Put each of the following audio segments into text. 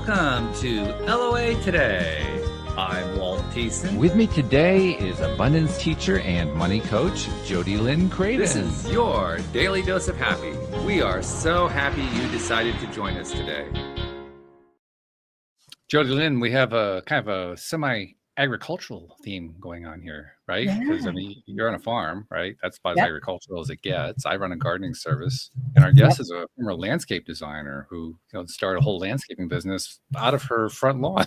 Welcome to LOA Today. I'm Walt Thiessen. With me today is abundance teacher and money coach, Jody Lynn Craven. This is your daily dose of happy. We are so happy you decided to join us today. Jody Lynn, we have a kind of a semi-agricultural theme going on here, right? Because I mean, you're on a farm, right? That's about as agricultural as it gets. I run a gardening service, and our guest is a former landscape designer who started a whole landscaping business out of her front lawn,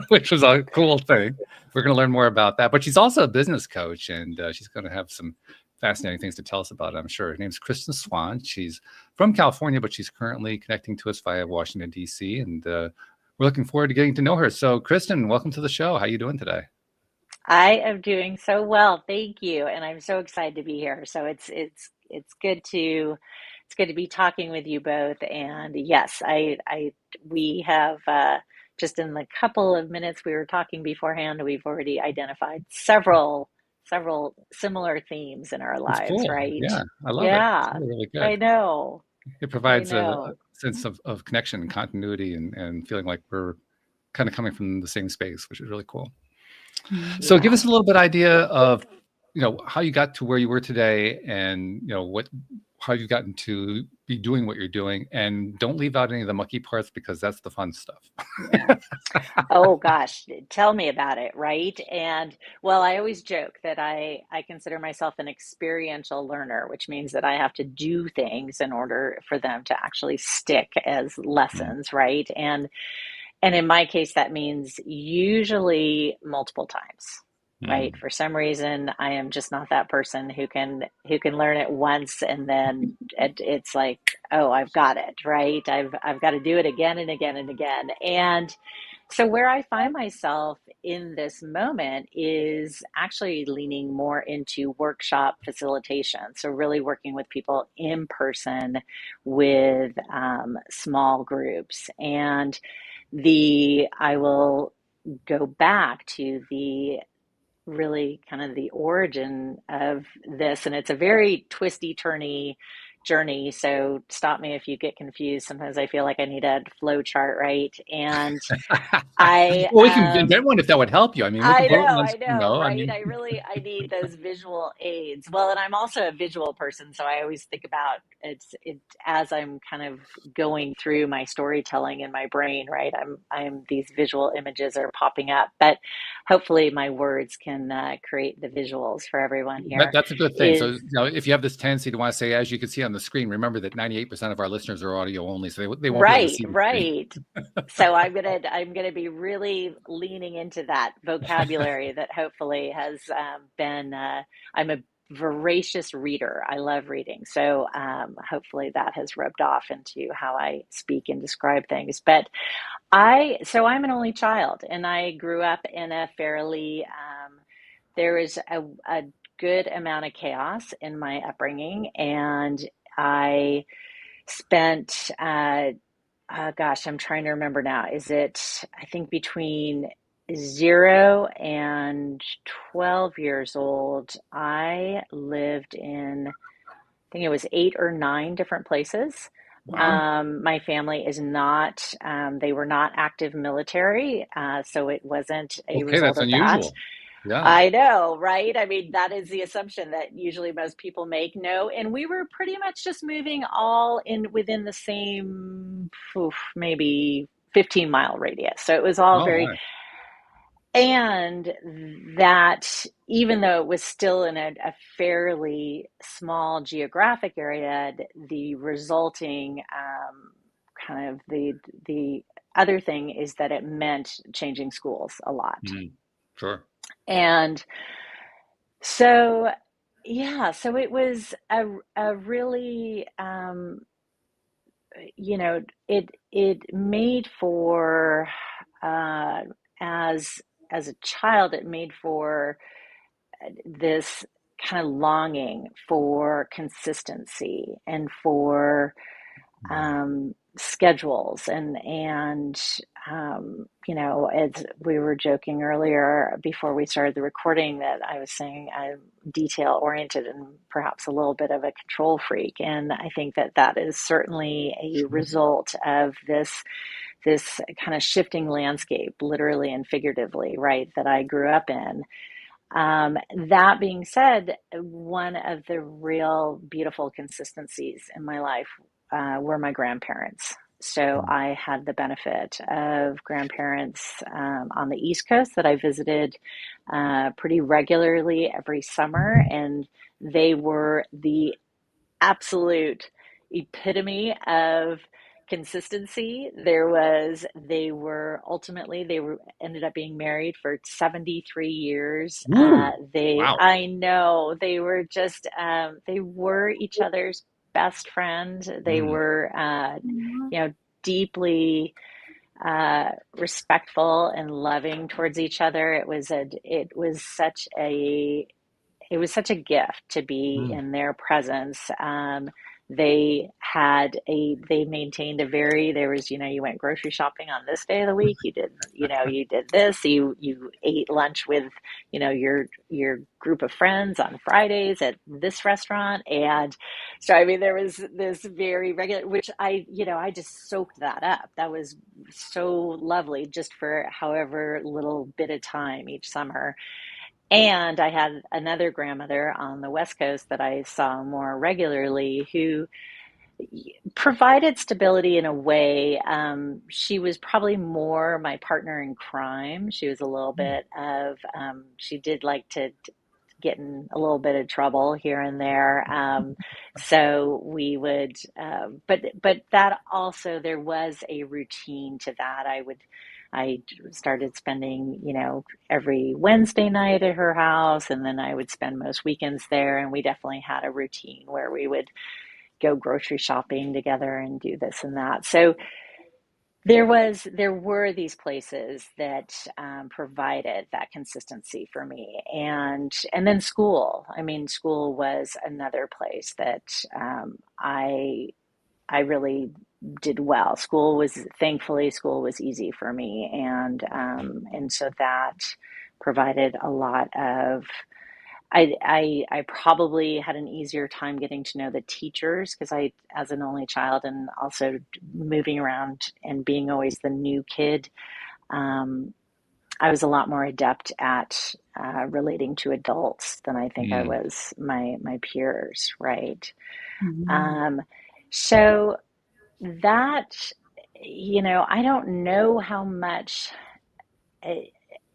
which was a cool thing. We're going to learn more about that. But she's also a business coach, and she's going to have some fascinating things to tell us about, I'm sure. Her name's Kristan Swan. She's from California, but she's currently connecting to us via Washington, D.C., and we're looking forward to getting to know her. So, Kristan, welcome to the show. How are you doing today? I am doing so well, thank you, and I'm so excited to be here. So it's good to be talking with you both. And yes, we have just in the couple of minutes we were talking beforehand, we've already identified several similar themes in our lives, cool. right? Yeah, I love it. It's really good. I know. It provides a sense of connection and continuity and feeling like we're kind of coming from the same space, which is really cool. Yeah. So give us a little bit idea of, how you got to where you were today and, how you've gotten to be doing what you're doing, and don't leave out any of the mucky parts because that's the fun stuff. Oh gosh, tell me about it, right? And well, I always joke that I consider myself an experiential learner, which means that I have to do things in order for them to actually stick as lessons, right? And in my case, that means usually multiple times. Right. For some reason, I am just not that person who can learn it once and then it's like, oh, I've got it. Right. I've got to do it again and again and again. And so where I find myself in this moment is actually leaning more into workshop facilitation. So really working with people in person with small groups. And I will go back to the really kind of the origin of this, and it's a very twisty turny journey, so stop me if you get confused. Sometimes I feel like I need a flow chart, right? And we can invent one if that would help you. I mean, I know, right? I need those visual aids. Well, and I'm also a visual person, so I always think about it as I'm kind of going through my storytelling in my brain, right? I'm these visual images are popping up, but hopefully my words can create the visuals for everyone here. That's a good thing. So, if you have this tendency to want to say, as you can see on the screen, remember that 98% of our listeners are audio only, so they won't be able to see the screen. So I'm gonna be really leaning into that vocabulary that hopefully has been. I'm a voracious reader. I love reading, so hopefully that has rubbed off into how I speak and describe things. But I'm an only child, and I grew up in a fairly. There was a good amount of chaos in my upbringing, and I spent. Gosh, I'm trying to remember now. Is it, I think, between 0 and 12 years old, I lived in, I think it was 8 or 9 different places. Wow. My family is not, they were not active military, so it wasn't a result that's of unusual. that. Yeah. I know, right? I mean, that is the assumption that usually most people make. No, and we were pretty much just moving all in within the same, maybe 15-mile radius. So it was all very, nice. And that even though it was still in a fairly small geographic area, the resulting kind of the other thing is that it meant changing schools a lot. Sure. And so, yeah, so it was a really, it made for, as a child, it made for this kind of longing for consistency and for schedules you know, as we were joking earlier before we started the recording, that I was saying I'm detail oriented and perhaps a little bit of a control freak, and I think that that is certainly a result of this kind of shifting landscape, literally and figuratively, right, that I grew up in. That being said, one of the real beautiful consistencies in my life were my grandparents. So I had the benefit of grandparents on the East Coast that I visited pretty regularly every summer, and they were the absolute epitome of consistency. They were ended up being married for 73 years. Woo! Wow. I know, they were just, they were each other's best friend. They Mm. were, you know, deeply respectful and loving towards each other. It was such a gift to be Mm. in their presence. They maintained a very, there was, you know, you went grocery shopping on this day of the week. You did, you know, you did this, you ate lunch with, you know, your group of friends on Fridays at this restaurant. And so, I mean, there was this very regular, which I just soaked that up. That was so lovely just for however little bit of time each summer. And I had another grandmother on the West Coast that I saw more regularly who provided stability in a way. She was probably more my partner in crime. She was a little bit of, she did like to get in a little bit of trouble here and there. So we would, but that also, there was a routine to that. I started spending, you know, every Wednesday night at her house, and then I would spend most weekends there. And we definitely had a routine where we would go grocery shopping together and do this and that. So there were these places that provided that consistency for me, and then school. I mean, school was another place that I really did well. Thankfully, school was easy for me, and so that provided a lot of. I probably had an easier time getting to know the teachers because as an only child, and also moving around and being always the new kid, um, I was a lot more adept at relating to adults than I think I Mm. was my peers, right? Mhm. Um, so that, you know, I don't know how much eh,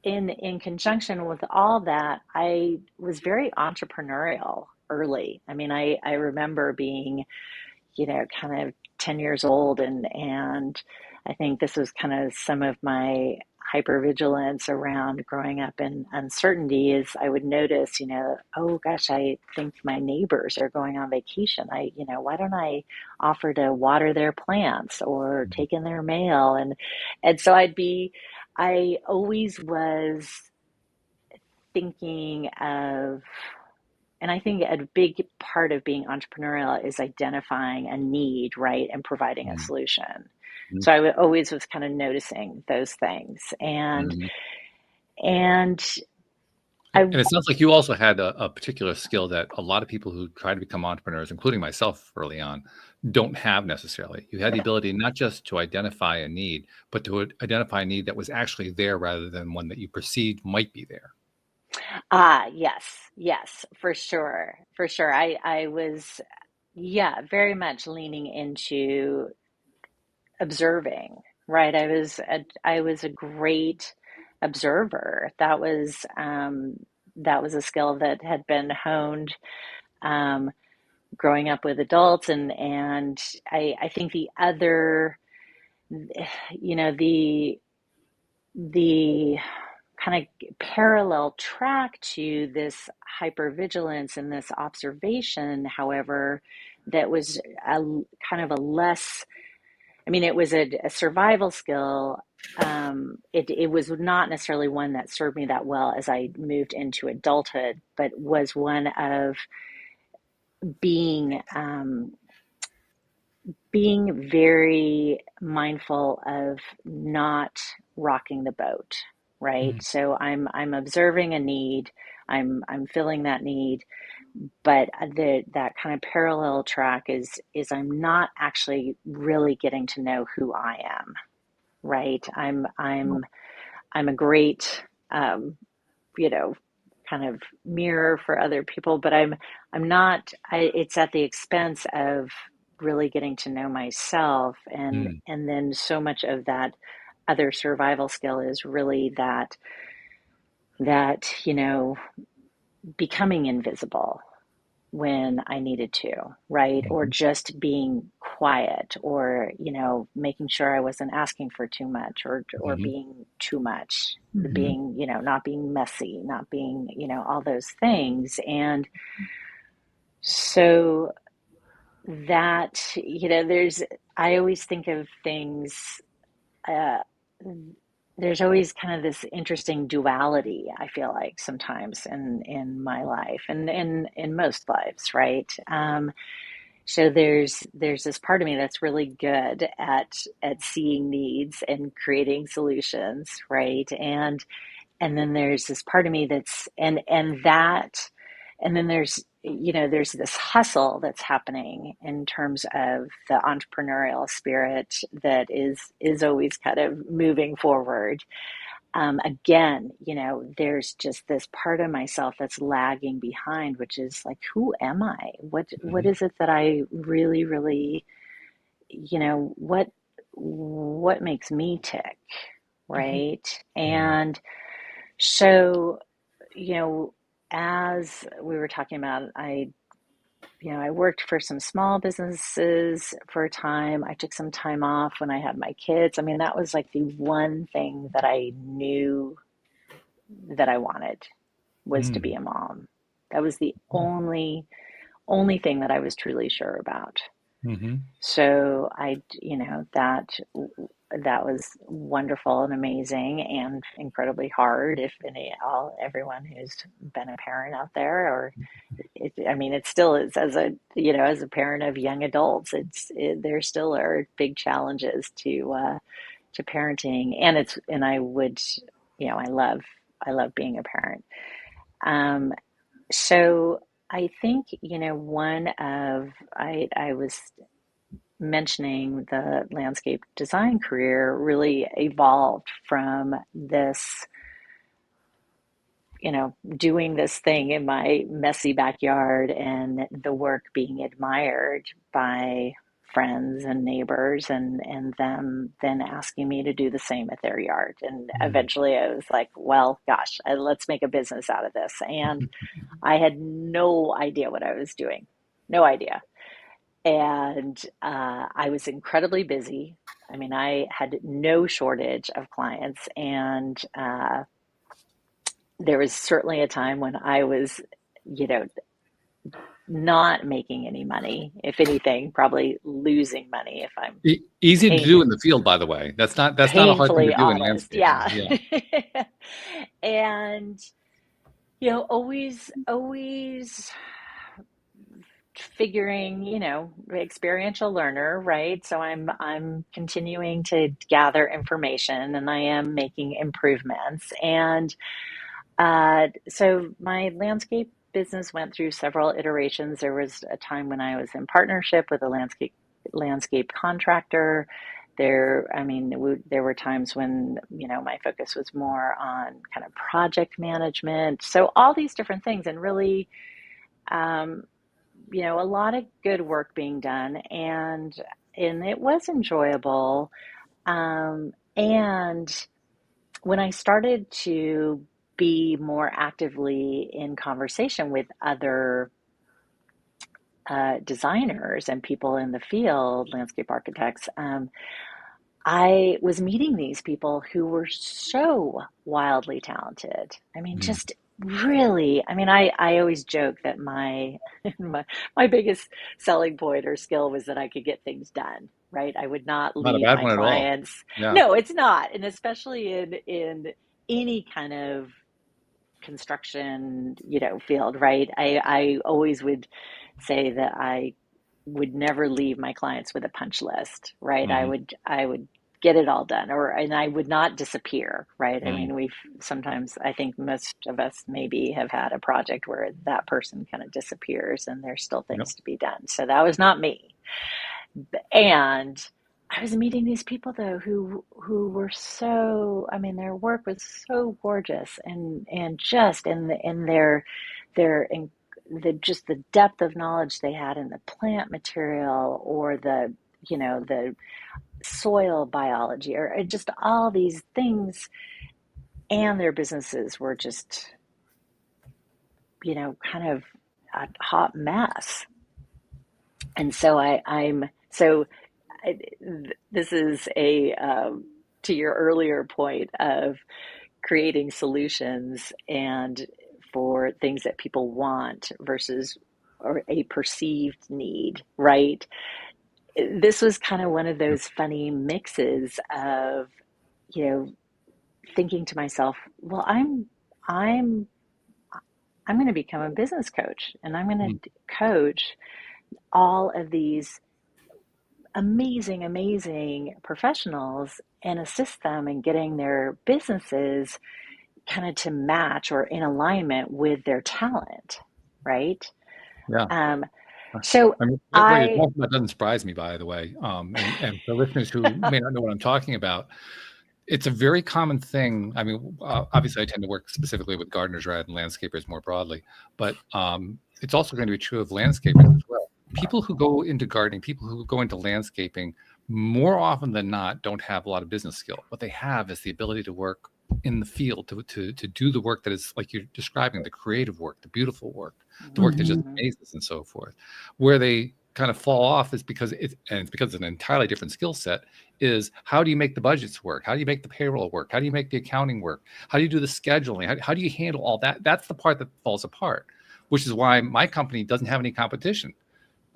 in conjunction with all that, I was very entrepreneurial early. I mean, I remember being, you know, kind of 10 years old, and I think this was kind of some of my hypervigilance around growing up in uncertainty. Is I would notice, you know, oh gosh, I think my neighbors are going on vacation. You know, why don't I offer to water their plants or take in their mail? And so I always was thinking of, and I think a big part of being entrepreneurial is identifying a need, right, and providing a Mm. solution. Mm. So always was kind of noticing those things, Mm. and I, And it sounds like you also had a particular skill that a lot of people who try to become entrepreneurs, including myself early on, don't have necessarily. You had the ability not just to identify a need, but to identify a need that was actually there rather than one that you perceived might be there. yes, yes, for sure. I was, yeah, very much leaning into observing, right? I was a great observer. That was a skill that had been honed um, growing up with adults, and I think the other, you know, the kind of parallel track to this hypervigilance and this observation, however, that was a kind of a less, I mean, it was a survival skill. It was not necessarily one that served me that well as I moved into adulthood, but was one of being being very mindful of not rocking the boat, right? Mm, So I'm observing a need, I'm filling that need, but that kind of parallel track is I'm not actually really getting to know who I am, right? I'm a great you know, kind of mirror for other people, but I'm not it's at the expense of really getting to know myself, mm, and then so much of that other survival skill is really that becoming invisible when I needed to, right? Or mhm, just being quiet, or, making sure I wasn't asking for too much, or mhm, being too much, Mhm. being, not being messy, not being, all those things. And so that, I always think of things, uh, there's always kind of this interesting duality, I feel like sometimes in my life, and in most lives, right? So there's this part of me that's really good at seeing needs and creating solutions, right? And then there's this part of me that's and then there's this hustle that's happening in terms of the entrepreneurial spirit that is always kind of moving forward. Again, there's just this part of myself that's lagging behind, which is like, who am I? What mhm, is it that I really, really, what makes me tick, Mhm. right? mm, And so, you know, as we were talking about, I worked for some small businesses for a time. I took some time off when I had my kids. I mean, that was like the one thing that I knew that I wanted, was to be mm, a mom. That was the only thing that I was truly sure about. mhm, So that was wonderful and amazing and incredibly hard. If everyone who's been a parent out there, or I mean, it still is, as a parent of young adults, there still are big challenges to parenting, and I would, I love being a parent. Um, so I think, one of I was mentioning the landscape design career really evolved from this, doing this thing in my messy backyard, and the work being admired by friends and neighbors, and them then asking me to do the same at their yard. And mm, eventually I was like, well, gosh, let's make a business out of this. And I had no idea what I was doing. No idea. And I was incredibly busy. I mean, I had no shortage of clients. And there was certainly a time when I was, you know, not making any money. If anything, probably losing money, if I'm Easy to pain, do in the field, by the way. That's not a hard thing to painfully do in honest. landscaping. Yeah. Yeah. And, always figuring, experiential learner, right? So I'm continuing to gather information, and I am making improvements. And so my landscape business went through several iterations. There was a time when I was in partnership with a landscape contractor. There were times when, my focus was more on kind of project management. So all these different things, and really, um, a lot of good work being done, and it was enjoyable. And when I started to be more actively in conversation with other designers and people in the field, landscape architects, I was meeting these people who were so wildly talented. I mean, Mm. just really, I always joke that my biggest selling point or skill was that I could get things done, right? I would not Not a lead bad my one at all. clients. Yeah. No, it's not. And especially in any kind of construction, field, right? I always would say that I would never leave my clients with a punch list, right? Mm-hmm. I would get it all done, and I would not disappear, right? I Mm-hmm. mean, sometimes, I think most of us maybe have had a project where that person kind of disappears and there's still Yep. things to be done. So that was not me. And I was meeting these people though who were so, I mean, their work was so gorgeous, and just in their in the just the depth of knowledge they had in the plant material, or the soil biology, or just all these things, and their businesses were just, kind of a hot mess. And so this is a to your earlier point of creating solutions and for things that people want versus or a perceived need, right? This was kind of one of those funny mixes of, you know, thinking to myself, well, I'm I'm going to become a business coach, and I'm going to coach all of these amazing, amazing professionals and assist them in getting their businesses kind of to match or in alignment with their talent, right? Yeah. Um, so I mean, what you're I, talking about doesn't surprise me, by the way. And for listeners who may not know what I'm talking about, it's a very common thing. I mean, obviously, I tend to work specifically with gardeners rather than landscapers more broadly, but it's also going to be true of landscapers as well. People who go into gardening, people who go into landscaping, more often than not, don't have a lot of business skill. What they have is the ability to work in the field, to do the work that is like you're describing, the creative work, the beautiful work, the work that just Mhm. amazes and so forth. Where they kind of fall off is because it's because it's an entirely different skill set, is how do you make the budgets work? How do you make the payroll work? How do you make the accounting work? How do you do the scheduling? How do you handle all that? That's the part that falls apart, which is why my company doesn't have any competition.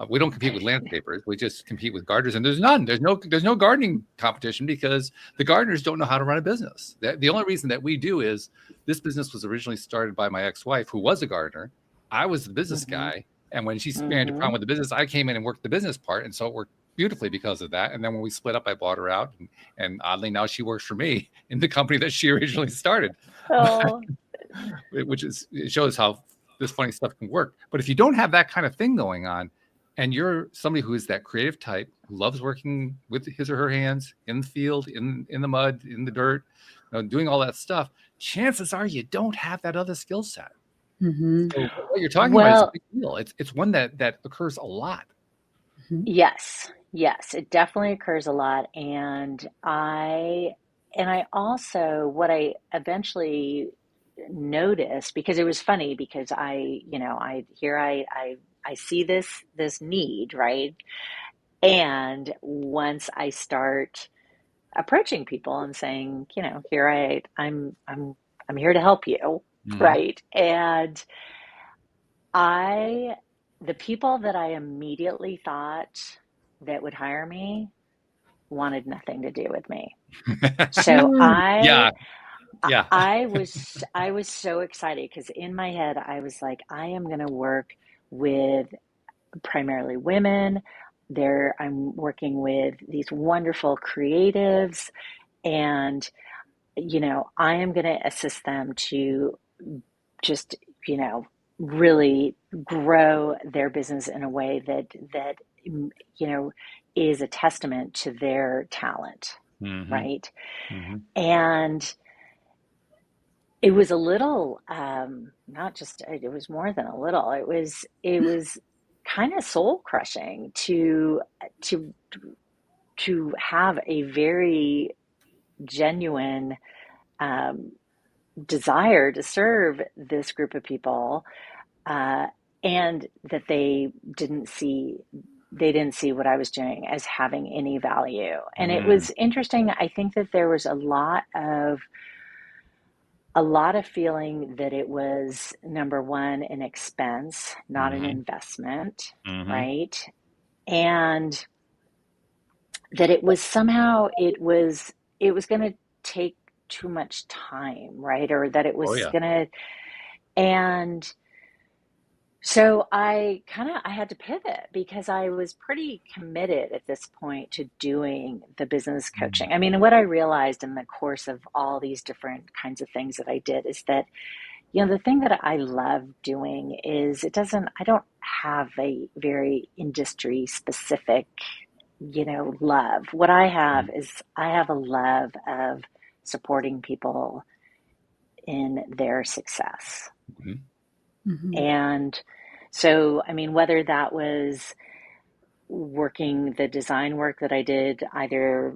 We don't compete with landscapers. We just compete with gardeners, and there's none. There's no gardening competition because the gardeners don't know how to run a business. The only reason that we do is this business was originally started by my ex-wife, who was a gardener. I was the business Mhm. guy, and when she ran into a problem Mhm. with the business, I came in and worked the business part, and so it worked beautifully because of that. And then when we split up, I bought her out, and oddly now she works for me in the company that she originally started, Oh, which is, it shows how this funny stuff can work. But if you don't have that kind of thing going on, and you're somebody who is that creative type, who loves working with his or her hands in the field, in the mud, in the dirt, doing all that stuff, chances are you don't have that other skill set. Mhm. So what you're talking about is a well, big deal. It's one that occurs a lot. Mhm. yes, yes, it definitely occurs a lot. And I also, what I eventually noticed, because it was funny, because I see this need, right? And once I start approaching people and saying, I'm here to help you, Mhm. right? And I the people that I immediately thought that would hire me wanted nothing to do with me. So Mm. Yeah, yeah. I was so excited, because in my head I was like, I am going to work with primarily women. I'm working with these wonderful creatives, and I am going to assist them to just, really grow their business in a way that you know is a testament to their talent, Hmm. right? Hmm. And it was a little, not just, it was more than a little, it was kind of soul crushing to to have a very genuine um, desire to serve this group of people, uh, and that they didn't see what I was doing as having any value. And it Mm. was interesting. I think that there was a lot of feeling that it was, number one, an expense, not an Hmm. investment, Hmm. right? And that it was somehow it was going to take too much time, right? Or that it Oh was yeah. going to, and So I had to pivot because I was pretty committed at this point to doing the business Mm, coaching. I mean, what I realized in the course of all these different kinds of things that I did is that, the thing that I love doing is I don't have a very industry specific, love. What I have mm, is I have a love of supporting people in their success. mhm, Mhm. And so, I mean, whether that was working the design work that I did, either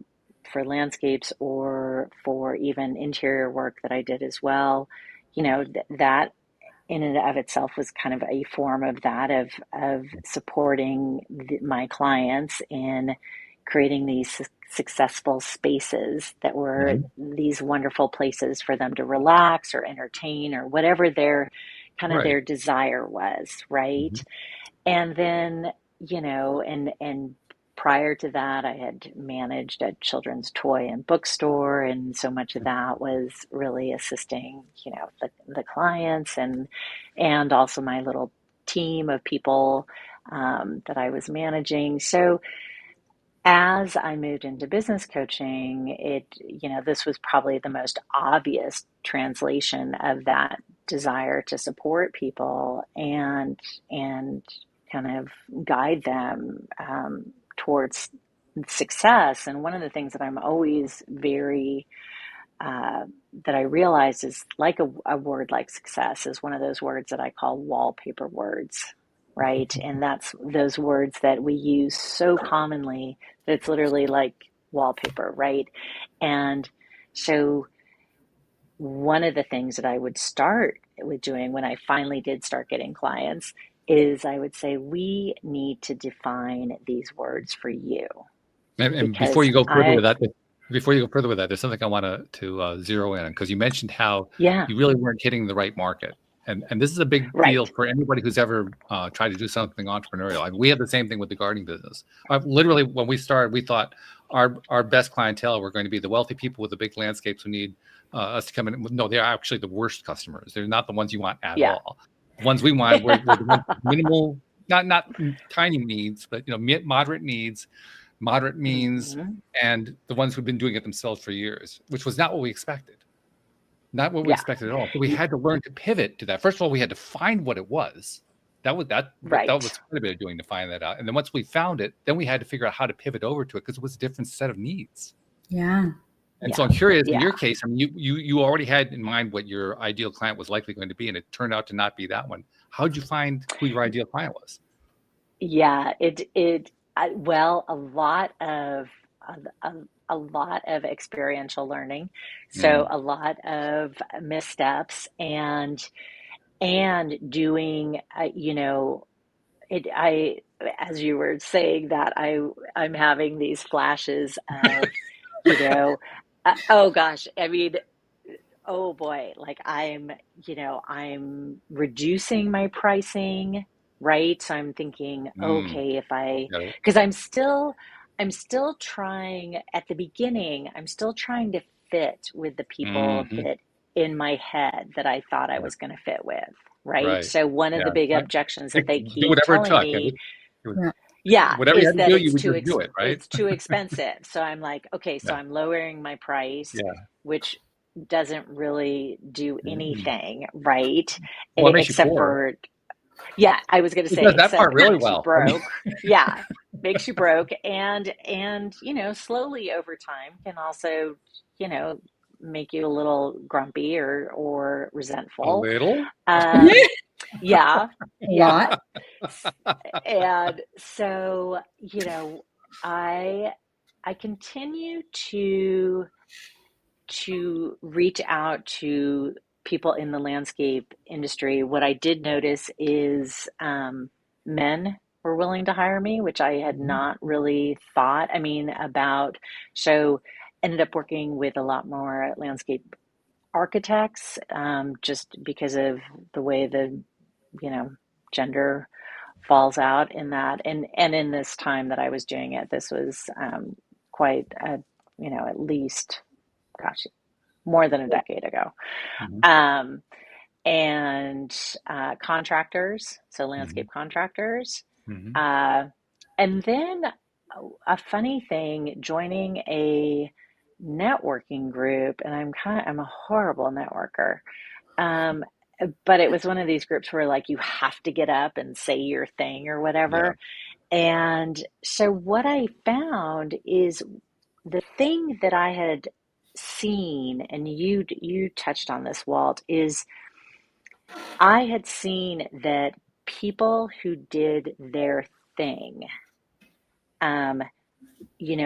for landscapes or for even interior work that I did as well, that in and of itself was kind of a form of that, of supporting my clients in creating these successful spaces that were mhm. these wonderful places for them to relax or entertain or whatever their kind of Right. their desire was, right? Mhm. And then, and prior to that, I had managed a children's toy and bookstore, and so much of that was really assisting, the clients and also my little team of people that I was managing. So as I moved into business coaching, this was probably the most obvious translation of that desire to support people and kind of guide them towards success. And one of the things that I'm always very that I realize is like a word like success is one of those words that I call wallpaper words, right? And that's those words that we use so commonly that it's literally like wallpaper, right? And so one of the things that I would start with doing when I finally did start getting clients is I would say, we need to define these words for you And before because you go further with that, there's something I want to zero in on because you mentioned how yeah, you really weren't hitting the right market, and this is a big deal right. for anybody who's ever tried to do something entrepreneurial. I mean, we had the same thing with the gardening business. Literally, when we started, we thought our best clientele were going to be the wealthy people with the big landscapes who need us to come in. No, they're actually the worst customers. They're not the ones you want at Yeah. all. The ones we want were the ones with minimal, not tiny needs, but moderate needs. Moderate means, Hmm. and the ones who've been doing it themselves for years, which was not what we expected. Not what we Yeah. expected at all. So we had to learn to pivot to that. First of all, we had to find what it was. That Right. was quite a bit of doing to find that out. And then once we found it, then we had to figure out how to pivot over to it because it was a different set of needs. Yeah. And so Yeah. I'm curious, in Yeah. your case, I mean, you already had in mind what your ideal client was likely going to be, and it turned out to not be that one. How'd you find who your ideal client was? Yeah. Well, a lot of experiential learning. So Mm, a lot of missteps and doing, as you were saying that, I'm having these flashes of, you know, oh gosh, I mean, oh boy, like I'm reducing my pricing, right? So I'm thinking, mm, okay, got it. because I'm still trying at the beginning, I'm still trying to fit with the people Mhm. that in my head that I thought I Yeah, was going to fit with, right? right. So one of Yeah. the big I objections that think they do keep whatever it telling took. I me, mean, it was Yeah. yeah, whatever you is had to that do, you would just do it, right? it's too expensive. So I'm like, okay, so Yeah, I'm lowering my price, yeah. which doesn't really do Mm. anything, right? Well, it makes you Except poor. for, yeah, I was going to It say, does that except part it really makes you well. I mean, broke. Yeah, makes you broke, and slowly over time can also, you know, make you a little grumpy or a resentful. little? Um, yeah, A yeah. lot. And so, I I continue to reach out to people in the landscape industry. What I did notice is men were willing to hire me, which I had Mhm. not really thought. I mean, about so ended up working with a lot more landscape architects, just because of the way the you know gender falls out in that, and in this time that I was doing it, this was quite a, at least, gosh, more than a decade ago. Mhm. Um, and contractors, so Mhm. landscape contractors. Mhm. And then a funny thing, joining a networking group, and I'm a horrible networker. Um, but it was one of these groups where like you have to get up and say your thing or Yeah. whatever. And so what I found is the thing that I had seen, and you touched on this, Walt, is I had seen that people who did their thing, um,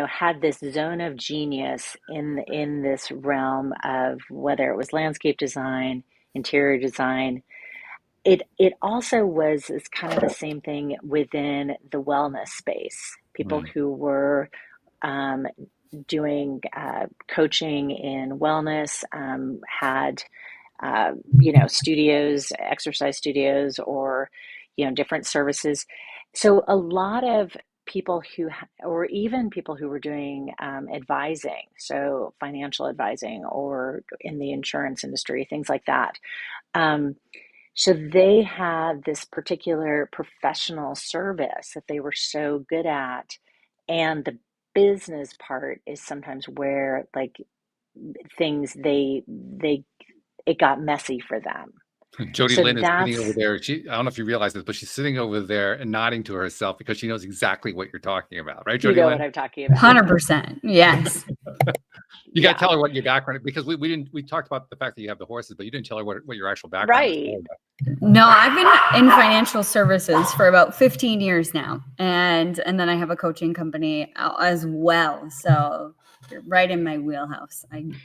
had this zone of genius in this realm of whether it was landscape design, interior design. It also was is kind of the same thing within the wellness space. People Mm. who were um, doing coaching in wellness had studios, exercise studios, or different services. So a lot of people or even people who were doing advising, so financial advising, or in the insurance industry, things like that. Um, so they had this particular professional service that they were so good at, and the business part is sometimes where like things they it got messy for them. Jody So Lynn is sitting over that's, there. I don't know if you realize this, but she's sitting over there and nodding to herself because she knows exactly what you're talking about, right, you Jody know what Lynn? I'm talking about. 100%. Yes. You got to Yeah, tell her what your background, because we talked about the fact that you have the horses, but you didn't tell her what your actual background was right. all about. No, I've been in financial services for about 15 years now. And then I have a coaching company as well. So you're right in my wheelhouse. I'm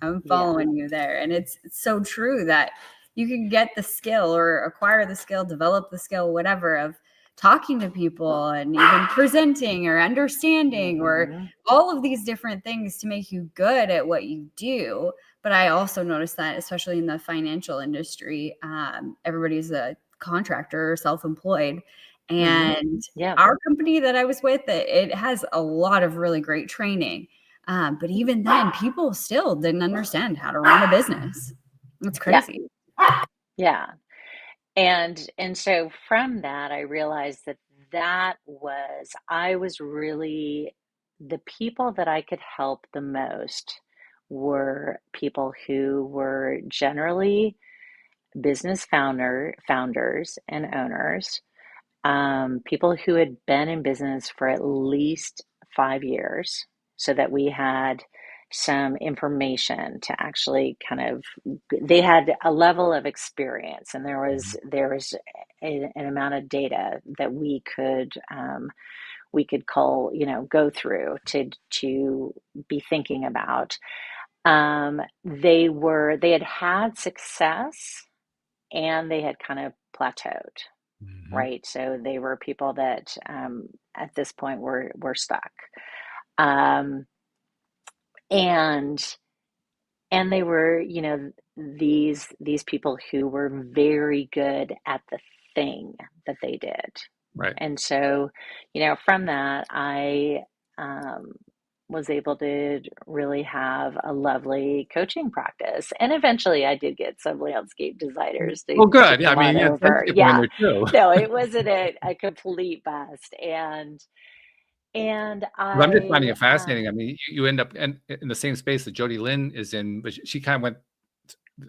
Yeah. following you there. And it's so true that you can get the skill or acquire the skill, develop the skill, whatever, of talking to people and even presenting or understanding or Hmm. all of these different things to make you good at what you do. But I also noticed that, especially in the financial industry, everybody's a contractor or self-employed. Hmm. And Yeah. our company that I was with, it has a lot of really great training. But even then, people still didn't understand how to run a business. It's Yeah. crazy. Yeah. And so from that, I realized that I was really, the people that I could help the most were people who were generally business founders and owners, people who had been in business for at least 5 years, so that we had some information to actually they had a level of experience, and there was an amount of data that we could go through to be thinking about. They had success, and they had kind of plateaued, Mhm. right? So they were people that at this point were stuck, um, and they were, these people who were very good at the thing that they did. Right. And so, from that, I um, was able to really have a lovely coaching practice. And eventually I did get some landscape designers Well, to good. Yeah, I come mean, on yeah, thank over. you for in Yeah. there too. No, it wasn't a complete bust. And But I'm just finding I, it fascinating. I mean, you end up in the same space that Jody Lynn is in, but she kind of went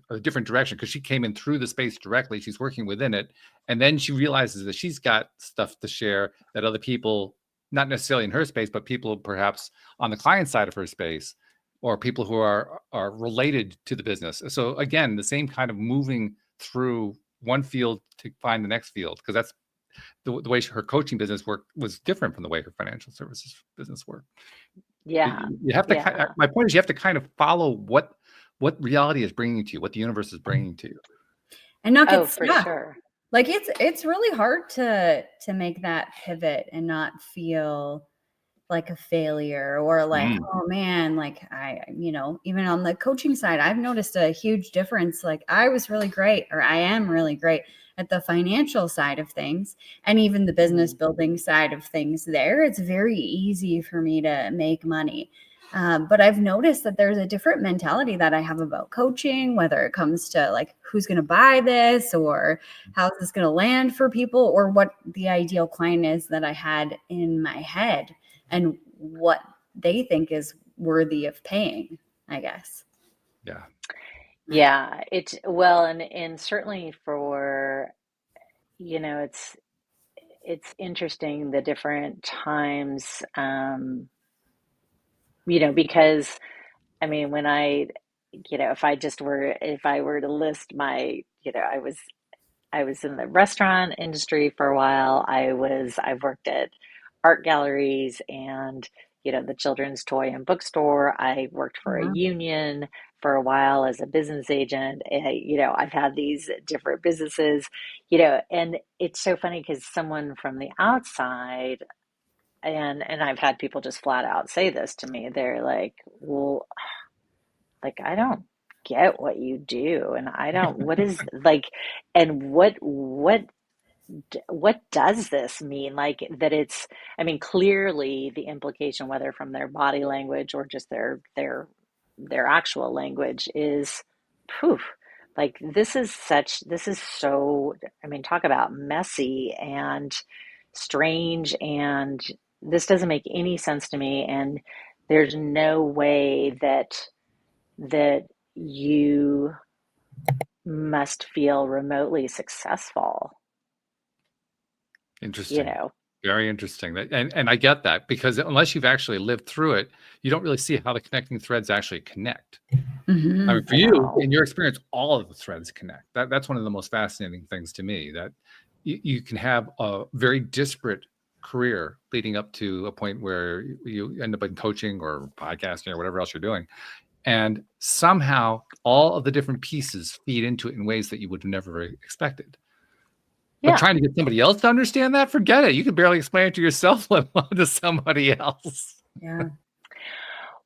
a different direction because she came in through the space directly. She's working within it. And then she realizes that she's got stuff to share that other people, not necessarily in her space, but people perhaps on the client side of her space, or people who are related to the business. So again, the same kind of moving through one field to find the next field, because that's the way her coaching business worked was different from the way her financial services business worked. yeah, You have to yeah. my point is you have to kind of follow what reality is bringing to you, what the universe is bringing to you. And not get Oh, for stuck. sure. Like it's really hard to make that pivot and not feel like a failure or like, Mm. oh man, like even on the coaching side, I've noticed a huge difference. Like I was really great, or I am really great at the financial side of things, and even the business building side of things there. It's very easy for me to make money. But I've noticed that there's a different mentality that I have about coaching, whether it comes to like who's going to buy this or how is this going to land for people, or what the ideal client is that I had in my head and what they think is worthy of paying, I guess. Yeah. Yeah, it's well, and certainly for, it's interesting the different times, because I mean, when if I were to list my, I was in the restaurant industry for a while. I've worked at art galleries and, the children's toy and bookstore. I worked for a Wow. union for a while as a business agent. I've had these different businesses, and it's so funny because someone from the outside, and I've had people just flat out say this to me. They're like, well, like, I don't get what you do, and I don't, what is like, and what does this mean? Like that it's, I mean, clearly the implication, whether from their body language or just their actual language is poof. Like this is so, I mean, talk about messy and strange, and this doesn't make any sense to me. And there's no way that you must feel remotely successful, Interesting. Very interesting. And I get that, because unless you've actually lived through it, you don't really see how the connecting threads actually connect. Mm-hmm. I mean, for you, in your experience, all of the threads connect. That's one of the most fascinating things to me, that you can have a very disparate career leading up to a point where you end up in coaching or podcasting or whatever else you're doing. And somehow all of the different pieces feed into it in ways that you would have never expected. But Yeah. trying to get somebody else to understand that, forget it. You can barely explain it to yourself, let alone to somebody else. Yeah.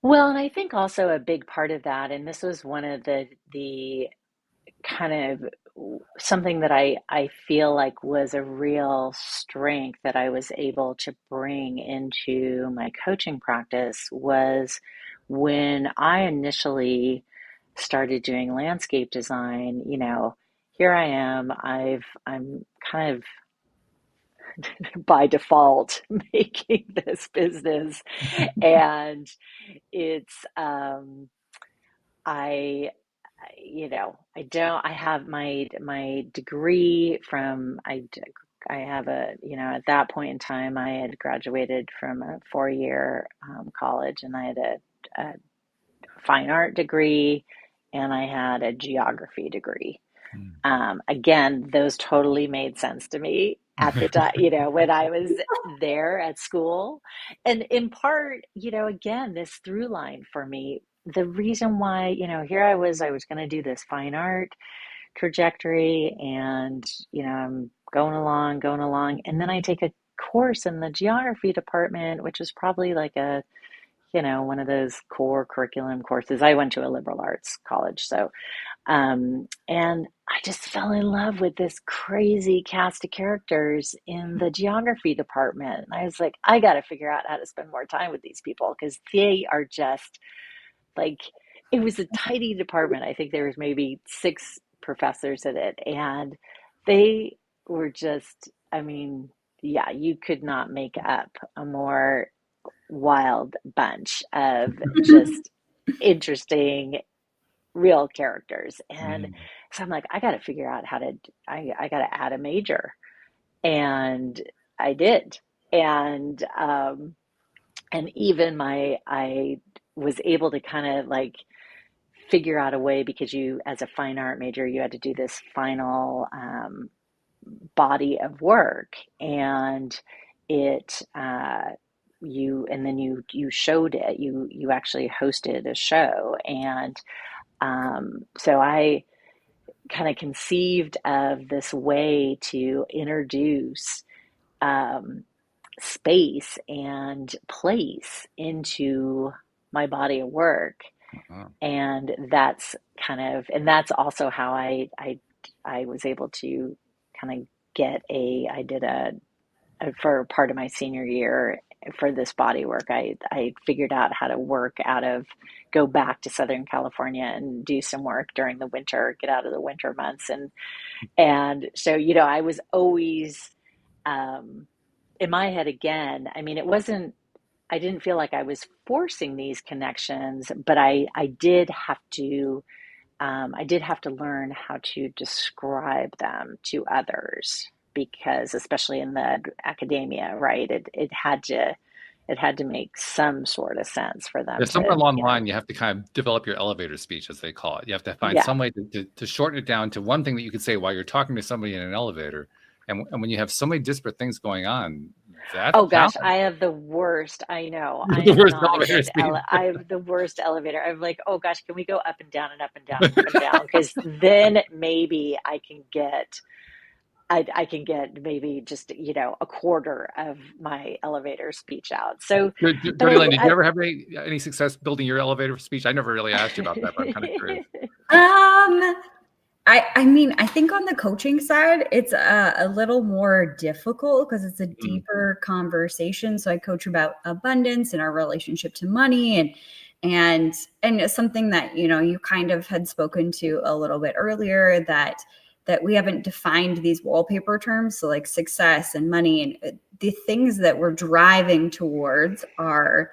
Well, and I think also a big part of that, and this was one of the kind of something that I feel like was a real strength that I was able to bring into my coaching practice, was when I initially started doing landscape design. Here I am. I'm kind of by default making this business, and it's I I don't, I have my degree from, I have a, at that point in time I had graduated from a 4-year college, and I had a fine art degree, and I had a geography degree. Again, those totally made sense to me at the time, when I was there at school. And in part, again, this through line for me, the reason why, here I was going to do this fine art trajectory, and, I'm going along, going along. And then I take a course in the geography department, which is probably like a, one of those core curriculum courses. I went to a liberal arts college, so and I just fell in love with this crazy cast of characters in the geography department. And I was like, I got to figure out how to spend more time with these people, because they are just like, it was a tiny department. I think there was maybe 6 professors in it, and they were just, I mean, yeah, you could not make up a more wild bunch of just interesting real characters. And so I'm like, I got to figure out how to, I got to add a major. And I did. And even I was able to kind of like figure out a way, because as a fine art major, you had to do this final body of work, and it, and then you showed it, you actually hosted a show. And so I kind of conceived of this way to introduce space and place into my body of work. And that's and that's also how I was able to kind of get I did for part of my senior year, for this body work. I figured out how to go back to Southern California and do some work during the winter, get out of the winter months. And so, I was always, in my head again, I mean, I didn't feel like I was forcing these connections, but I did have to learn how to describe them to others, because especially in the academia, right, it had to make some sort of sense for them. Somewhere along the line, you have to kind of develop your elevator speech, as they call it. You have to find some way to shorten it down to one thing that you could say while you're talking to somebody in an elevator. And when you have so many disparate things going on, that's gosh, I have the worst. I know. I have the worst elevator. I'm like, oh gosh, can we go up and down and up and down and up and down? Because then maybe I can get maybe just, a quarter of my elevator speech out. So, Jody Lynn, did you ever have any success building your elevator speech? I never really asked you about that, but I'm kind of curious. I mean, I think on the coaching side, it's a little more difficult because it's a deeper conversation. So I coach about abundance and our relationship to money, and it's something that, you kind of had spoken to a little bit earlier, that we haven't defined these wallpaper terms. So like success and money, and the things that we're driving towards are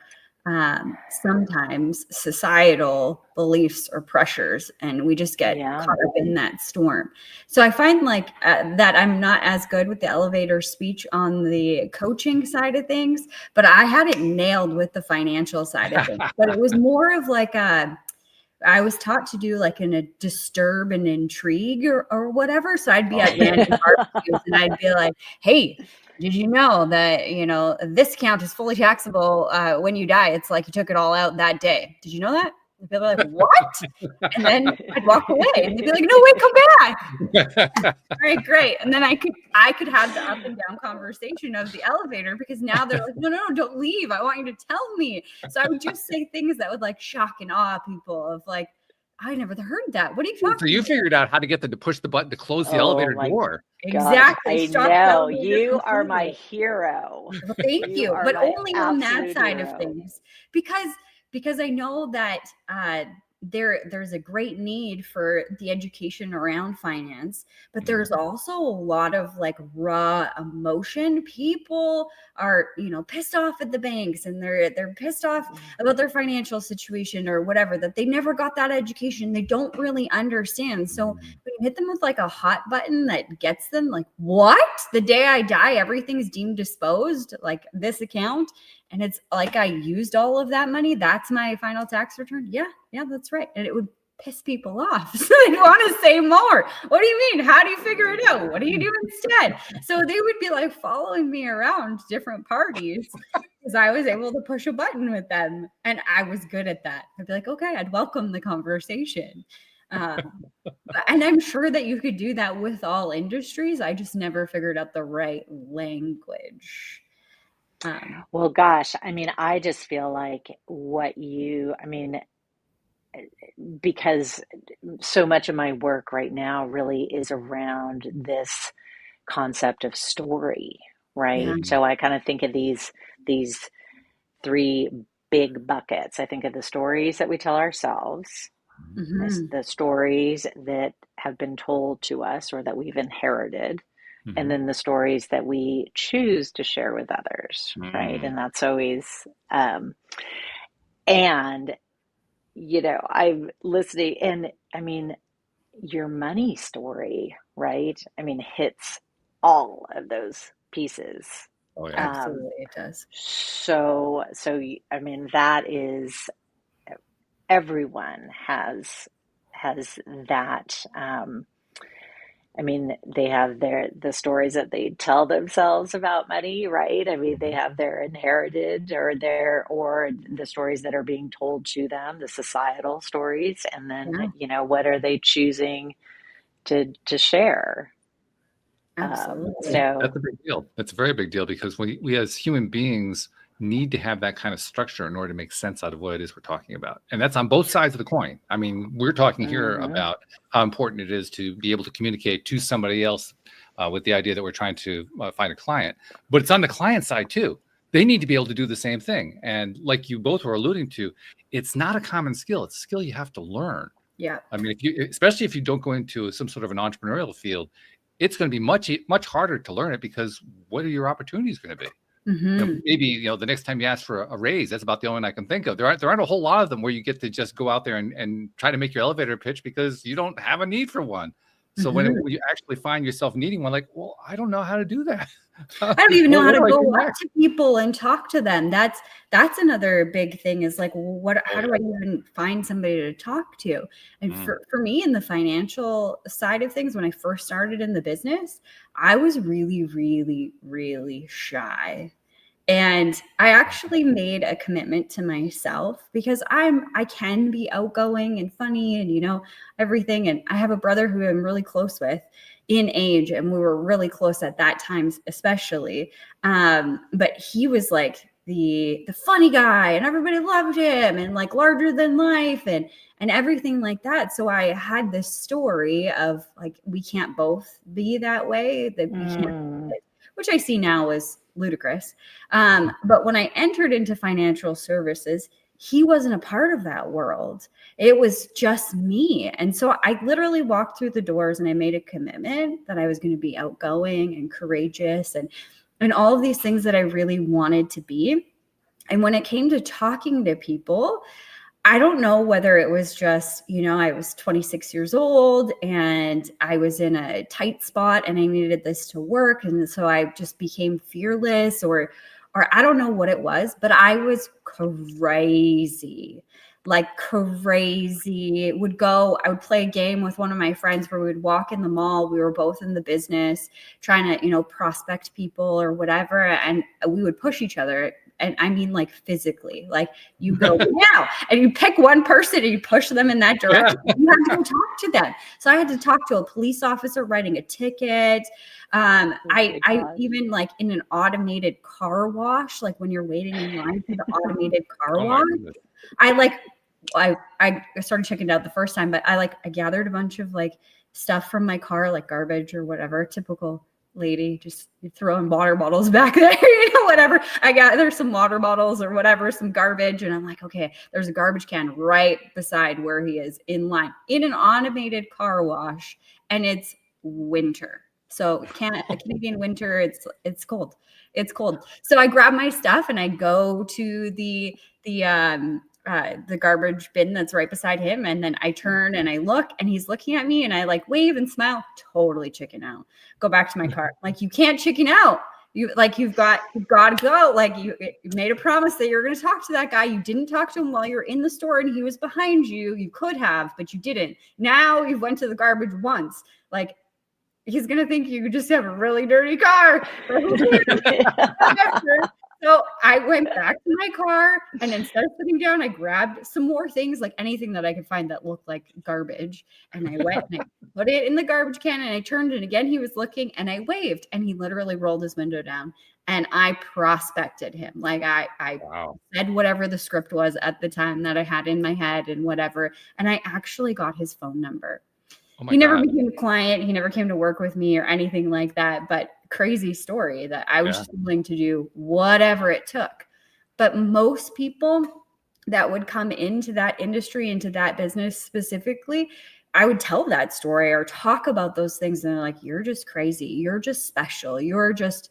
sometimes societal beliefs or pressures, and we just get caught up in that storm. So I find like that I'm not as good with the elevator speech on the coaching side of things, but I had it nailed with the financial side of things. But it was more of like I was taught to do like a disturb and intrigue or whatever. So I'd be at random barbecues and I'd be like, hey, did you know that, this account is fully taxable when you die? It's like you took it all out that day. Did you know that? And people are like, what? And then I'd walk away and they'd be like, no, wait, come back. All right, great. And then I could have the up and down conversation of the elevator, because now they're like, no, don't leave. I want you to tell me. So I would just say things that would like shock and awe people of like, I never heard that. What are you talking about? So you figured out how to get them to push the button to close the elevator door. Exactly. I know. You are my hero. Well, thank you. But only on that side of things. Because I know that there's a great need for the education around finance, but there's also a lot of like raw emotion. People are, pissed off at the banks, and they're pissed off about their financial situation or whatever, that they never got that education. They don't really understand. So when you hit them with like a hot button that gets them like, what? The day I die, everything's deemed disposed, like this account. And it's like, I used all of that money. That's my final tax return. Yeah, that's right. And it would piss people off. So they want to say more. What do you mean? How do you figure it out? What do you do instead? So they would be like following me around different parties because I was able to push a button with them. And I was good at that. I'd be like, okay, I'd welcome the conversation. And I'm sure that you could do that with all industries. I just never figured out the right language. Well, gosh, I mean, I just feel like because so much of my work right now really is around this concept of story, right? Yeah. So I kind of think of these three big buckets. I think of the stories that we tell ourselves, the stories that have been told to us or that we've inherited, and then the stories that we choose to share with others, right? And that's always, I'm listening, and I mean, your money story, right? I mean, hits all of those pieces. Oh, yeah. Absolutely, it does. So, I mean, that is, everyone has that, I mean, they have the stories that they tell themselves about money, right? I mean, they have their inherited or the stories that are being told to them, the societal stories, and then what are they choosing to share? Absolutely. So that's a big deal. That's a very big deal, because we as human beings need to have that kind of structure in order to make sense out of what it is we're talking about. And that's on both sides of the coin. I mean, we're talking here about how important it is to be able to communicate to somebody else with the idea that we're trying to find a client, but it's on the client side too, they need to be able to do the same thing. And like you both were alluding to, it's not a common skill. It's a skill you have to learn. Yeah. I mean, especially if you don't go into some sort of an entrepreneurial field, it's going to be much harder to learn it, because what are your opportunities going to be? Maybe the next time you ask for a raise, that's about the only one I can think of. There aren't a whole lot of them where you get to just go out there and try to make your elevator pitch because you don't have a need for one. So when you actually find yourself needing one, like, well, I don't know how to do that. I don't even know how to go up to people and talk to them. That's another big thing, is like, how do I even find somebody to talk to? And for me, in the financial side of things, when I first started in the business, I was really, really, really shy. And I actually made a commitment to myself, because I can be outgoing and funny and, everything. And I have a brother who I'm really close with in age, and we were really close at that time, especially. But he was like the funny guy, and everybody loved him, and like larger than life and everything like that. So I had this story of like, we can't both be that way, that we can't, which I see now as ludicrous. But when I entered into financial services, he wasn't a part of that world. It was just me. And so I literally walked through the doors and I made a commitment that I was going to be outgoing and courageous and all of these things that I really wanted to be. And when it came to talking to people, I don't know whether it was just, I was 26 years old and I was in a tight spot and I needed this to work. And so I just became fearless, or I don't know what it was, but I was crazy, like crazy. I would play a game with one of my friends where we would walk in the mall. We were both in the business trying to, prospect people or whatever. And we would push each other. And I mean, like physically, like you go now and you pick one person and you push them in that direction. Yeah. You have to go talk to them. So I had to talk to a police officer writing a ticket. I even like in an automated car wash, like when you're waiting in line for the automated car wash, I started checking it out the first time, but I gathered a bunch of like stuff from my car, like garbage or whatever, typical lady, just throwing water bottles back there, whatever. I got, there's some water bottles or whatever, some garbage. And I'm like, okay, there's a garbage can right beside where he is in line in an automated car wash. And it's winter. So Canadian winter, it's cold. It's cold. So I grab my stuff and I go to the garbage bin that's right beside him. And then I turn and I look and he's looking at me and I like wave and smile, totally chicken out, go back to my car. Like, you can't chicken out. You've got to go. Like you made a promise that you're going to talk to that guy. You didn't talk to him while you're in the store and he was behind you. You could have, but you didn't. Now you went to the garbage once. Like, he's going to think you just have a really dirty car. So I went back to my car, and instead of sitting down, I grabbed some more things, like anything that I could find that looked like garbage. And I went and I put it in the garbage can, and I turned, and again, he was looking, and I waved, and he literally rolled his window down, and I prospected him. Like I said whatever the script was at the time that I had in my head and whatever. And I actually got his phone number. He never became a client. He never came to work with me or anything like that. But crazy story that I was just willing to do whatever it took. But most people that would come into that industry, into that business specifically, I would tell that story or talk about those things. And they're like, you're just crazy. You're just special. You're just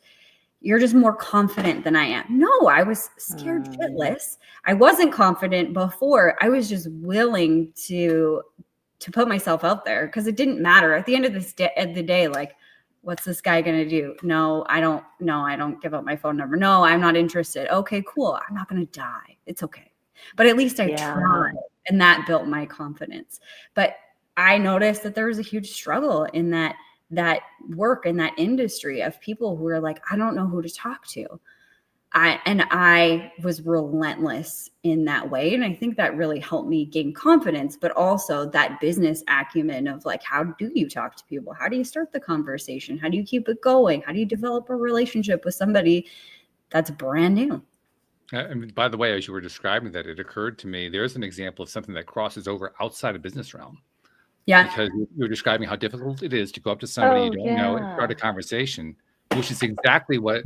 more confident than I am. No, I was scared shitless. I wasn't confident before. I was just willing to put myself out there, because it didn't matter at the end of the day, like, what's this guy going to do? No, I don't give up my phone number. No, I'm not interested. Okay, cool. I'm not going to die. It's okay. But at least I tried, and that built my confidence. But I noticed that there was a huge struggle in that work, in that industry, of people who are like, I don't know who to talk to. I was relentless in that way. And I think that really helped me gain confidence, but also that business acumen of like, how do you talk to people? How do you start the conversation? How do you keep it going? How do you develop a relationship with somebody that's brand new? And by the way, as you were describing that, it occurred to me, there's an example of something that crosses over outside of business realm. Yeah. Because you were describing how difficult it is to go up to somebody you don't know and start a conversation, which is exactly what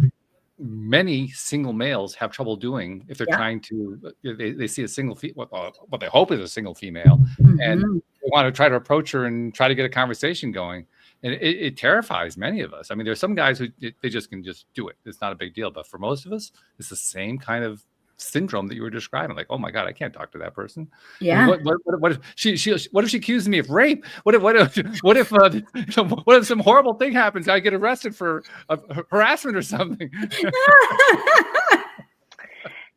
many single males have trouble doing if they're Yeah. trying to, they see a single what they hope is a single female, and they want to try to approach her and try to get a conversation going. And it terrifies many of us. I mean, there's some guys who they just can just do it. It's not a big deal. But for most of us, it's the same kind of syndrome that you were describing. Like, oh my God, I can't talk to that person. Yeah. What if she accuses me of rape? What if some horrible thing happens? I get arrested for harassment or something.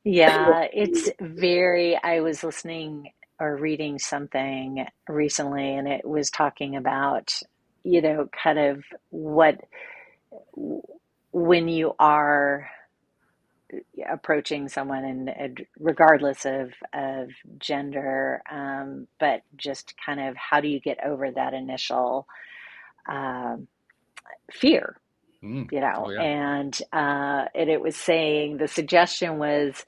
Yeah, it's very, I was listening or reading something recently, and it was talking about, kind of when you are approaching someone, and regardless of gender, but just kind of how do you get over that initial fear, Oh, yeah. and it was saying, the suggestion was,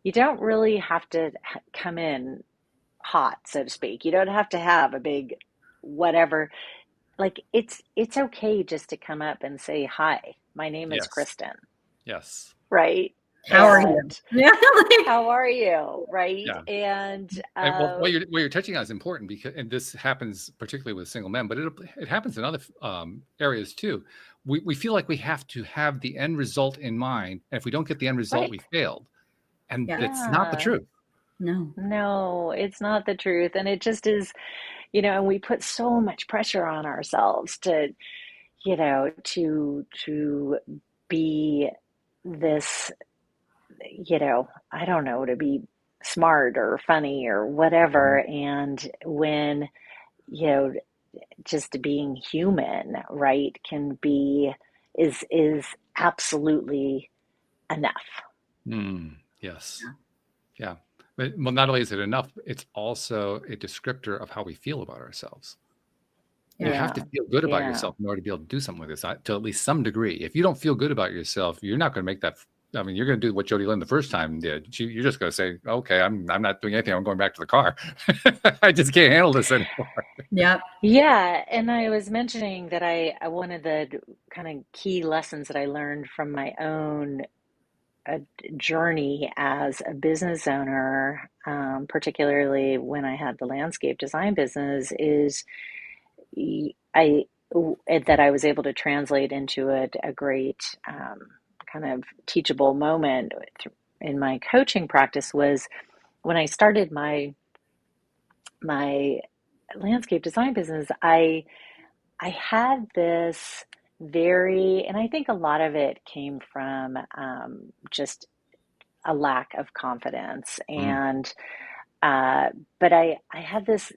you don't really have to come in hot, so to speak. You don't have to have a big whatever. Like, it's okay just to come up and say, hi, my name is Yes. Kristan. Yes. Right? How are you? Yeah. How are you? Right? Yeah. And what you're touching on is important, because, and this happens particularly with single men, but it happens in other areas too. We feel like we have to have the end result in mind, and if we don't get the end result, we failed, and that's not the truth. No, it's not the truth, and it just is. And we put so much pressure on ourselves to be this, I don't know, to be smart or funny or whatever. And when, just being human, right, is absolutely enough. Yes. Yeah. But, well, not only is it enough, it's also a descriptor of how we feel about ourselves. You have to feel good about yourself in order to be able to do something like this, to at least some degree. If you don't feel good about yourself, you're not going to make that. I mean, you're going to do what Jody Lynn the first time did. You're just going to say, okay, I'm not doing anything. I'm going back to the car. I just can't handle this anymore. Yeah. Yeah. And I was mentioning that one of the kind of key lessons that I learned from my own journey as a business owner, particularly when I had the landscape design business, is that I was able to translate into a great kind of teachable moment in my coaching practice, was when I started my landscape design business. I had this and I think a lot of it came from just a lack of confidence, and but I had this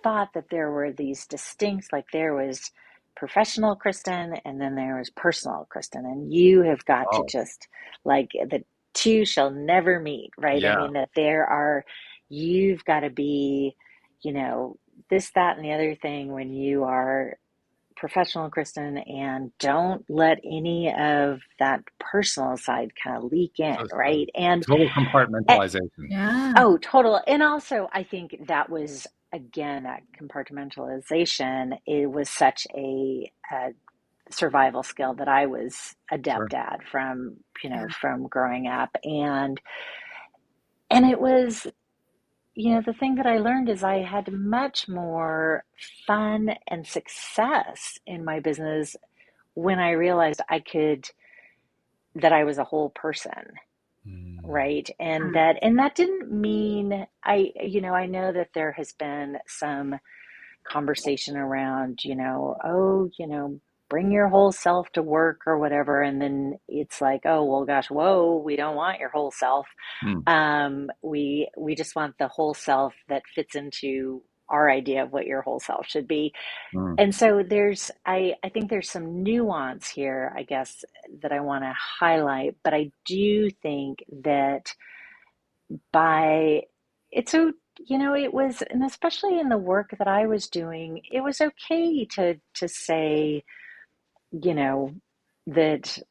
thought that there were these distinct, like there was professional Kristan, and then there was personal Kristan, and you have got to just, like, the two shall never meet, right? Yeah. I mean, that you've got to be, this, that, and the other thing when you are professional Kristan, and don't let any of that personal side kind of leak in, right? And total compartmentalization. Yeah. Oh, total. And also, I think that was, again, that compartmentalization, it was such a survival skill that I was adept at from growing up. And it was, the thing that I learned is I had much more fun and success in my business when I realized that I was a whole person. Right. And that didn't mean I know that there has been some conversation around, bring your whole self to work or whatever. And then it's like, oh, well, gosh, whoa, we don't want your whole self. We just want the whole self that fits into our idea of what your whole self should be. And so I think there's some nuance here, I guess, that I want to highlight, but I do think that it was, and especially in the work that I was doing, it was okay to say, that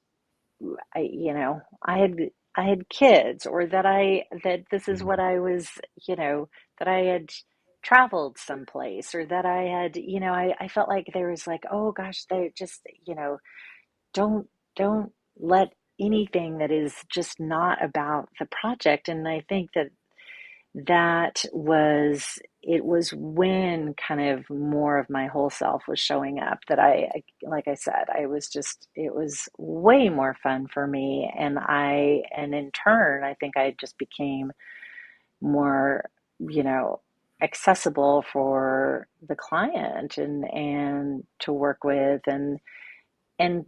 I had kids, or that this is what I was, that I had traveled someplace, or that I had, I felt like there was like, oh gosh, they just, don't let anything that is just not about the project. And I think it was when kind of more of my whole self was showing up that like I said, it was way more fun for me. And in turn, I think I just became more, accessible for the client and to work with. And, and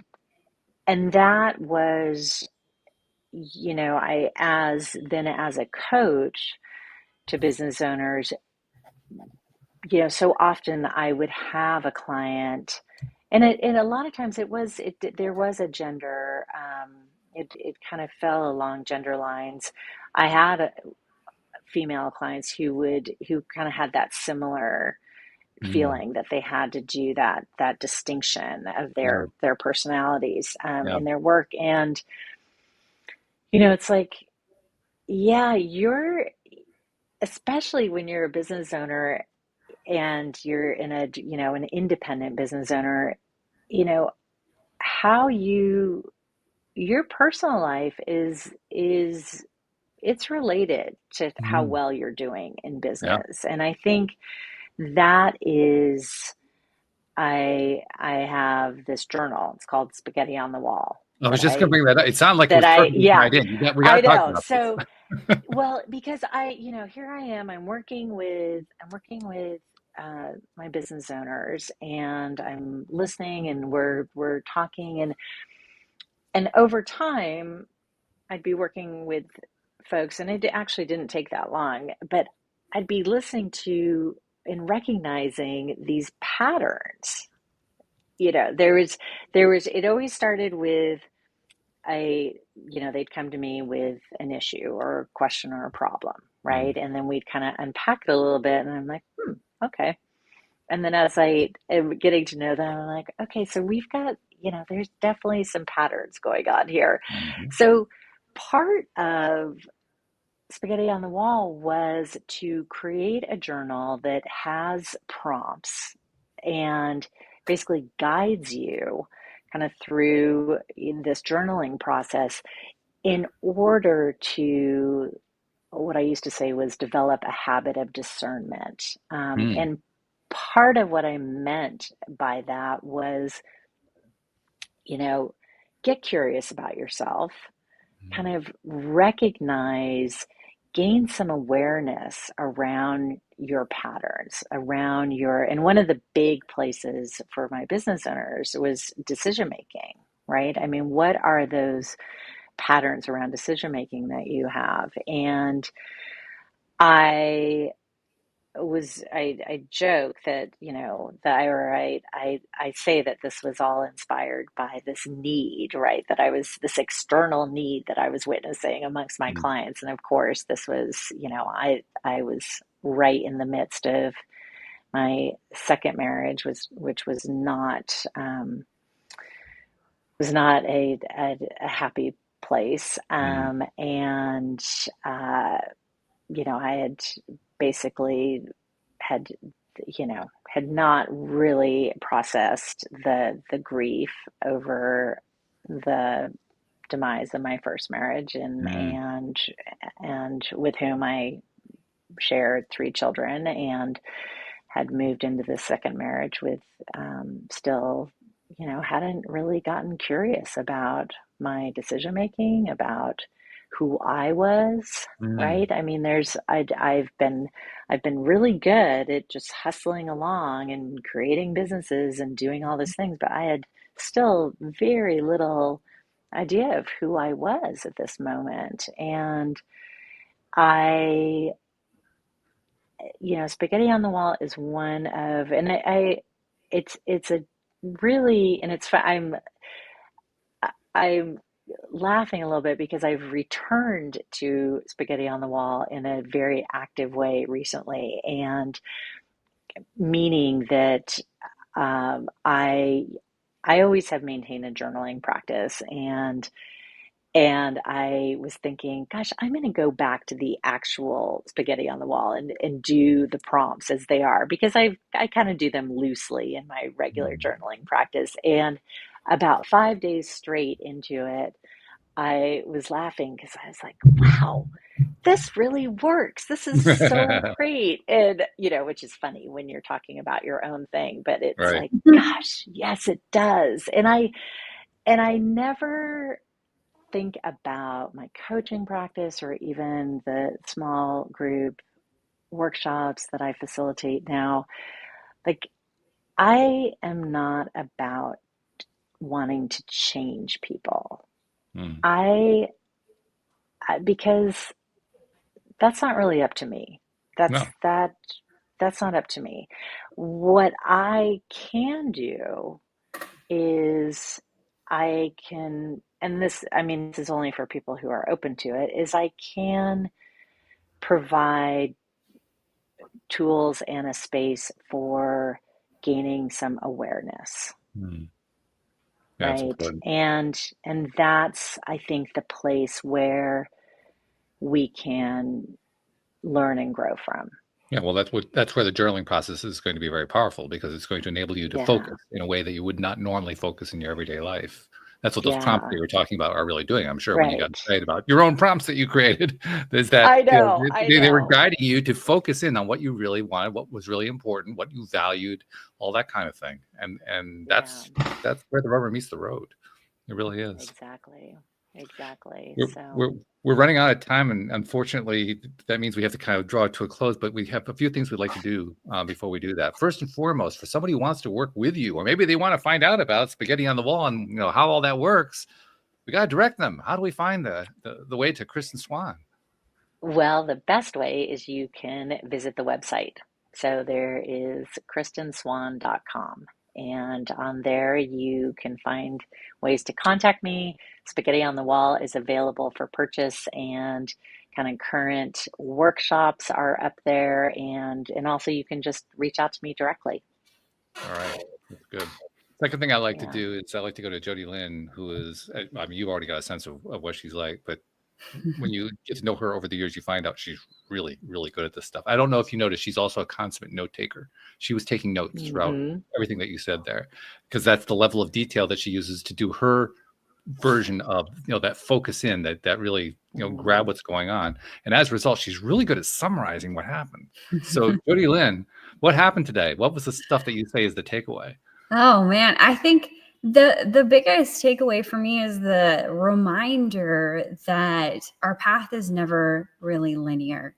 that was, as a coach to business owners, so often I would have a client, and a lot of times there was a gender, it kind of fell along gender lines. I had female clients who kind of had that similar feeling that they had to do that distinction of their personalities in their work. And it's like, yeah, especially when you're a business owner and you're in an independent business owner, how your personal life is it's related to how well you're doing in business. And I think that is, I have this journal. It's called Spaghetti on the Wall. I was just going to bring that up. It sounded like it was perfectly tied in. We got to talk about so, well, because here I am. I'm working with my business owners, and I'm listening, and we're talking, and over time, I'd be working with folks, and it actually didn't take that long, but I'd be listening to and recognizing these patterns. It always started with they'd come to me with an issue or a question or a problem, right? And then we'd kind of unpack it a little bit, and I'm like, okay. And then as I am getting to know them, I'm like, okay, so we've got, there's definitely some patterns going on here. So part of Spaghetti on the Wall was to create a journal that has prompts and basically guides you kind of through this journaling process in order to, what I used to say was, develop a habit of discernment. And part of what I meant by that was, get curious about yourself, kind of gain some awareness around your patterns, and one of the big places for my business owners was decision making, right? I mean, what are those patterns around decision making that you have? And I joke that, I say that this was all inspired by this need, right? This external need that I was witnessing amongst my clients. And of course, this was, I was right in the midst of my second marriage, which was not a happy place. And, I had basically had not really processed the grief over the demise of my first marriage, and with whom I shared 3 children, and had moved into the second marriage with still, hadn't really gotten curious about my decision making, about who I was, right? I mean, I've been really good at just hustling along and creating businesses and doing all these things, but I had still very little idea of who I was at this moment. And Spaghetti on the Wall is one of, and it's a really, and it's, I'm laughing a little bit because I've returned to Spaghetti on the Wall in a very active way recently, and meaning that I always have maintained a journaling practice, and I was thinking, gosh, I'm going to go back to the actual Spaghetti on the Wall and do the prompts as they are, because I kind of do them loosely in my regular journaling practice. And about 5 days straight into it, I was laughing because I was like, wow, this really works. This is so great. And, which is funny when you're talking about your own thing, but it's Right. like, gosh, yes, it does. And I never think about my coaching practice or even the small group workshops that I facilitate now. Like, I am not about wanting to change people. Because that's not really up to me. No. That's not up to me. What I can do is I can, and this is only for people who are open to it, is I can provide tools and a space for gaining some awareness. That's Right. important. And that's, I think, the place where we can learn and grow from. Yeah, well, that's where the journaling process is going to be very powerful, because it's going to enable you to focus in a way that you would not normally focus in your everyday life. That's what those prompts that you were talking about are really doing. I'm sure when you got excited about your own prompts that you created, is that I know, they were guiding you to focus in on what you really wanted, what was really important, what you valued, all that kind of thing. And that's where the rubber meets the road. It really is. Exactly. We're running out of time, and unfortunately, that means we have to kind of draw it to a close. But we have a few things we'd like to do before we do that. First and foremost, for somebody who wants to work with you, or maybe they want to find out about spaghetti on the wall and how all that works, we got to direct them. How do we find the way to Kristan Swan? Well, the best way is you can visit the website. So there is kristanswan.com. And on there, you can find ways to contact me. Spaghetti on the Wall is available for purchase, and kind of current workshops are up there. And also you can just reach out to me directly. All right. That's good. Second thing I like to do is I like to go to Jody Lynn, who is, you've already got a sense of what she's like, but when you get to know her over the years, you find out she's really, really good at this stuff. I don't know if you noticed, she's also a consummate note taker. She was taking notes throughout everything that you said there, because that's the level of detail that she uses to do her version of, that focus in, that really, grab what's going on. And as a result, she's really good at summarizing what happened. So Jody Lynn, what happened today? What was the stuff that you say is the takeaway? Oh man, I think the biggest takeaway for me is the reminder that our path is never really linear,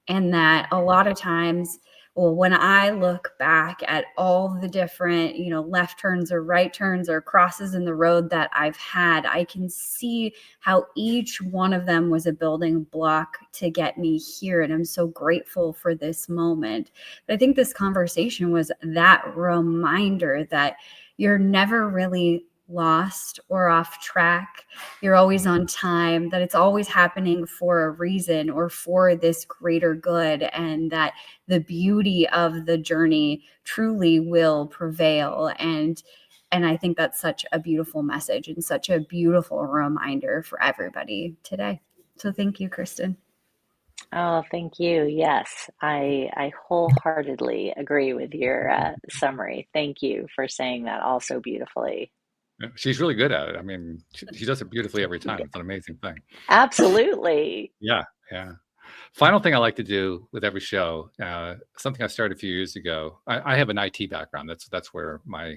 and that a lot of times, when I look back at all the different, left turns or right turns or crosses in the road that I've had, I can see how each one of them was a building block to get me here. And I'm so grateful for this moment. But I think this conversation was that reminder that you're never really lost or off track. You're always on time, that it's always happening for a reason or for this greater good, and that the beauty of the journey truly will prevail. And I think that's such a beautiful message and such a beautiful reminder for everybody today. So thank you, Kristan. Oh, thank you. Yes, I wholeheartedly agree with your summary. Thank you for saying that all so beautifully. She's really good at it. I mean, she does it beautifully every time. It's an amazing thing. Absolutely. Yeah. Final thing I like to do with every show, something I started a few years ago. I have an IT background. That's where my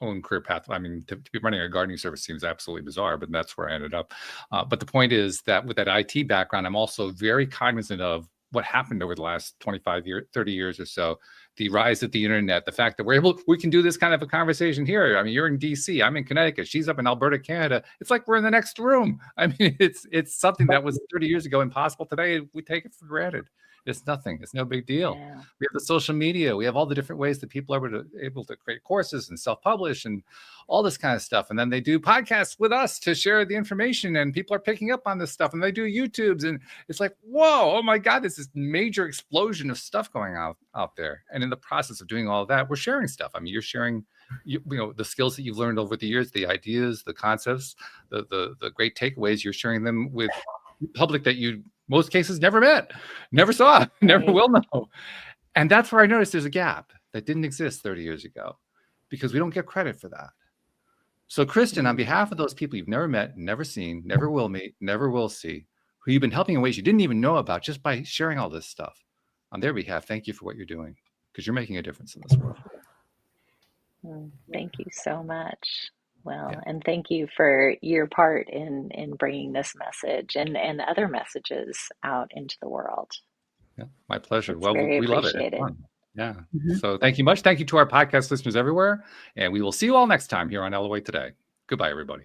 own career path. I mean, to be running a gardening service seems absolutely bizarre, but that's where I ended up. But the point is that with that IT background, I'm also very cognizant of what happened over the last 25 years, 30 years or so, the rise of the internet, the fact that we can do this kind of a conversation here. I mean, you're in DC, I'm in Connecticut, she's up in Alberta, Canada. It's like we're in the next room. I mean, it's something that was 30 years ago impossible. Today, we take it for granted. It's nothing. It's no big deal. Yeah. We have the social media. We have all the different ways that people are able to create courses and self-publish and all this kind of stuff. And then they do podcasts with us to share the information, and people are picking up on this stuff, and they do YouTubes, and it's like, whoa, oh my God, there's this major explosion of stuff going out there. And in the process of doing all of that, we're sharing stuff. I mean, you're sharing, the skills that you've learned over the years, the ideas, the concepts, the great takeaways. You're sharing them with the public that you, most cases, never met, never saw, never will know. And that's where I noticed there's a gap that didn't exist 30 years ago, because we don't get credit for that. So, Kristan, on behalf of those people you've never met, never seen, never will meet, never will see, who you've been helping in ways you didn't even know about just by sharing all this stuff, on their behalf, thank you for what you're doing, because you're making a difference in this world. Thank you so much. Well, and thank you for your part in bringing this message and other messages out into the world. Yeah, my pleasure. It's Well, very we love it. appreciated. It's fun. Yeah. So thank you much. Thank you to our podcast listeners everywhere. And we will see you all next time here on Elevate Today. Goodbye, everybody.